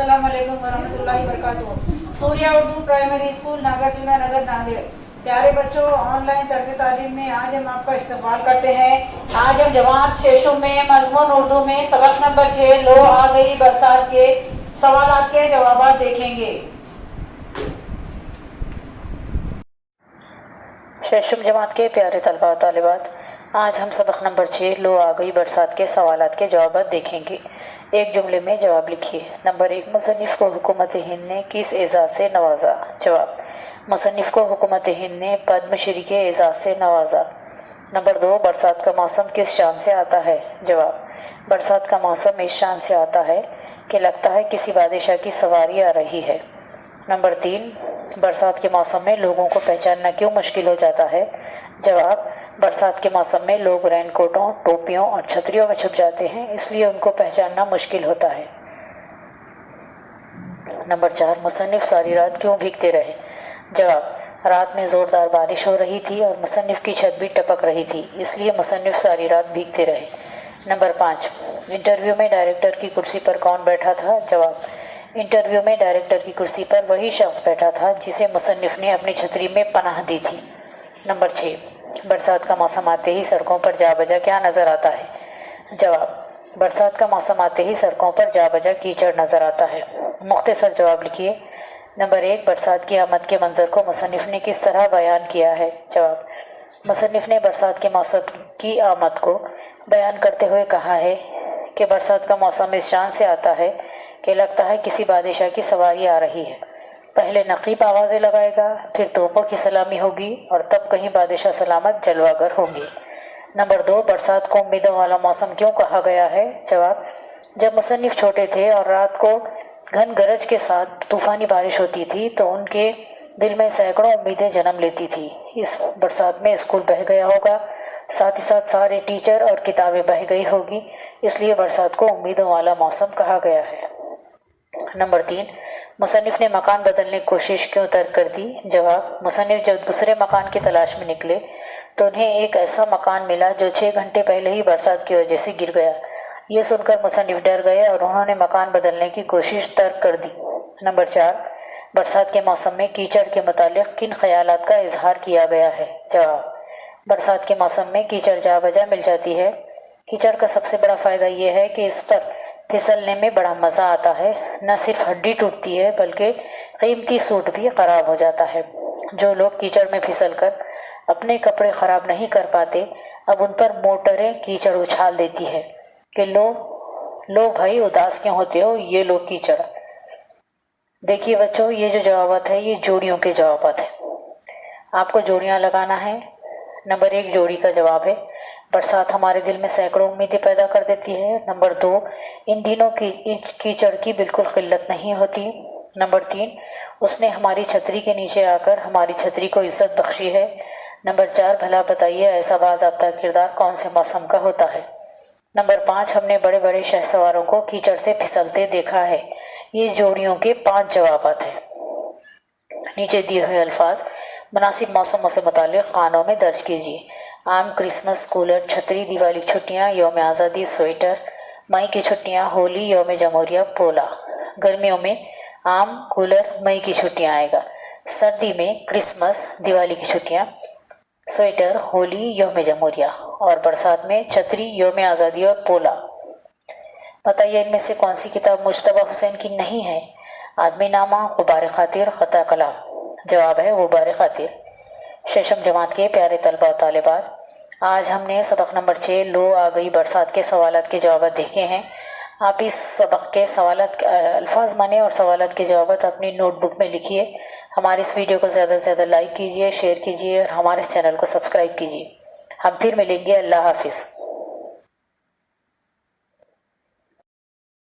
अस्सलाम वालेकुम वरहमतुल्लाहि वबरकातुहू। सूर्या उर्दू प्राइमरी स्कूल नागरटीला नगर नांदेड़। प्यारे बच्चों, ऑनलाइन तरबियत तालीम में आज हम आपका इस्तकबाल करते हैं। आज हम जमात शेषों में मजमून उर्दू में सबक नंबर 6 लो आ गई बरसात के सवालात के जवाब देखेंगे। शेषम जमात के प्यारे तलबा और तालिबात, आज हम सबक नंबर 6 लो आ गई बरसात के सवालात के जवाब देखेंगे। एक जुमले में जवाब लिखिए। नंबर 1, मुसन्निफ़ को हुकूमत हिंद ने किस एजाज़ से नवाजा? जवाब, मुसन्निफ़ को हुकूमत हिंद ने पद्मश्री के एजाज़ से नवाजा। नंबर 2, बरसात का मौसम किस शान से आता है? जवाब, बरसात का मौसम इस शान से आता है कि लगता है किसी बादशाह की सवारी आ रही है। नंबर 3, बरसात के मौसम में लोगों को पहचानना क्यों मुश्किल हो जाता है? जवाब, बरसात के मौसम में लोग रेनकोटों, टोपियों और छतरियों में छुप जाते हैं, इसलिए उनको पहचानना मुश्किल होता है। नंबर 4, मुसन्निफ़ सारी रात क्यों भीगते रहे? जवाब, रात में ज़ोरदार बारिश हो रही थी और मुसन्निफ़ की छत भी टपक रही थी, इसलिए मुसन्निफ़ सारी रात भीगते रहे। नंबर 5, इंटरव्यू में डायरेक्टर की कुर्सी पर कौन बैठा था? जवाब, इंटरव्यू में डायरेक्टर की कुर्सी पर वही शख्स बैठा था जिसे मुसन्निफ़ ने अपनी छतरी में पनाह दी थी। नंबर 6, बरसात का मौसम आते ही सड़कों पर जा बजा क्या नज़र आता है? जवाब, बरसात का मौसम आते ही सड़कों पर जा बजा कीचड़ नज़र आता है। मुख्तसर जवाब लिखिए। नंबर 1, बरसात की आमद के मंजर को मुसन्निफ़ ने किस तरह बयान किया है? जवाब, मुसन्निफ़ ने बरसात के मौसम की आमद को बयान करते हुए कहा है कि बरसात का मौसम इस शान से आता है कि लगता है किसी बादशाह की सवारी आ रही है। पहले नकीब आवाज़ें लगाएगा, फिर तोपों की सलामी होगी और तब कहीं बादशाह सलामत जलवागर होंगे। नंबर 2, बरसात को उम्मीदों वाला मौसम क्यों कहा गया है? जवाब, जब मुसन्निफ़ छोटे थे और रात को घन गरज के साथ तूफ़ानी बारिश होती थी तो उनके दिल में सैकड़ों उम्मीदें जन्म लेती थी। इस बरसात में स्कूल बह गया होगा, साथ ही साथ सारे टीचर और किताबें बह गई होगी, इसलिए बरसात को उम्मीदों वाला मौसम कहा गया है। नंबर 3, मुसन्निफ़ ने मकान बदलने की कोशिश क्यों तर्क कर दी? जवाब, मुसन्निफ़ जब दूसरे मकान की तलाश में निकले तो उन्हें एक ऐसा मकान मिला जो 6 घंटे पहले ही बरसात की वजह से गिर गया। ये सुनकर मुसन्निफ़ डर गए और उन्होंने मकान बदलने की कोशिश तर्क कर दी। नंबर 4, बरसात के मौसम में कीचड़ के मुतालिक किन ख़यालात का इजहार किया गया है? जवाब, बरसात के मौसम में कीचड़ जा बजा मिल जाती है। कीचड़ का सबसे बड़ा फ़ायदा ये है कि इस पर फिसलने में बड़ा मज़ा आता है। न सिर्फ हड्डी टूटती है बल्कि कीमती सूट भी ख़राब हो जाता है। जो लोग कीचड़ में फिसल कर अपने कपड़े ख़राब नहीं कर पाते, अब उन पर मोटरें कीचड़ उछाल देती है कि लो भाई, उदास क्यों होते हो, ये लो कीचड़। देखिए बच्चों, ये जो जवाबात है ये जोड़ियों के जवाबात है। आपको जोड़ियाँ लगाना है। नंबर 1 जोड़ी का जवाब है, बरसात हमारे दिल में सैकड़ों उम्मीदें पैदा कर देती है। नंबर 2, इन दिनों की कीचड़ की बिल्कुल किल्लत नहीं होती। नंबर 3, उसने हमारी छतरी के नीचे आकर हमारी छतरी को इज्जत बख्शी है। नंबर 4, भला बताइए ऐसा बाज़ाब्ता किरदार कौन से मौसम का होता है? नंबर 5, हमने बड़े बड़े शहसवारों को कीचड़ से फिसलते देखा है। ये जोड़ियों के 5 जवाबात हैं। नीचे दिए हुए अल्फाज मुनासिब मौसमों से मुताल्लिक़ खानों में दर्ज कीजिए। आम, क्रिसमस, कूलर, छतरी, दिवाली की छुट्टियाँ, यौम आज़ादी, स्वेटर, मई की छुट्टियाँ, होली, यौम जमहूरिया, पोला। गर्मियों में आम, कूलर, मई की छुट्टियाँ आएगा। सर्दी में क्रिसमस, दिवाली की छुट्टियाँ, स्वेटर, होली, यौम जमहूरिया। और बरसात में छतरी, यौम आज़ादी और पोला। बताइए इनमें से कौन सी किताब मुश्तबा हुसैन की नहीं है? आदमी नामा, गुबार खातिर, ख़ता कलाम। जवाब है गुबार खातिर। शेषम जमात के प्यारे तलबा और तालिबात, आज हमने सबक नंबर 6 लो आ गई बरसात के सवालात के जवाब देखे हैं। आप इस सबक के सवालात अल्फाज माने और सवालात के जवाब अपनी नोटबुक में लिखिए। हमारे इस वीडियो को ज़्यादा से ज़्यादा लाइक कीजिए, शेयर कीजिए और हमारे इस चैनल को सब्सक्राइब कीजिए। हम फिर मिलेंगे। अल्लाह हाफिज़।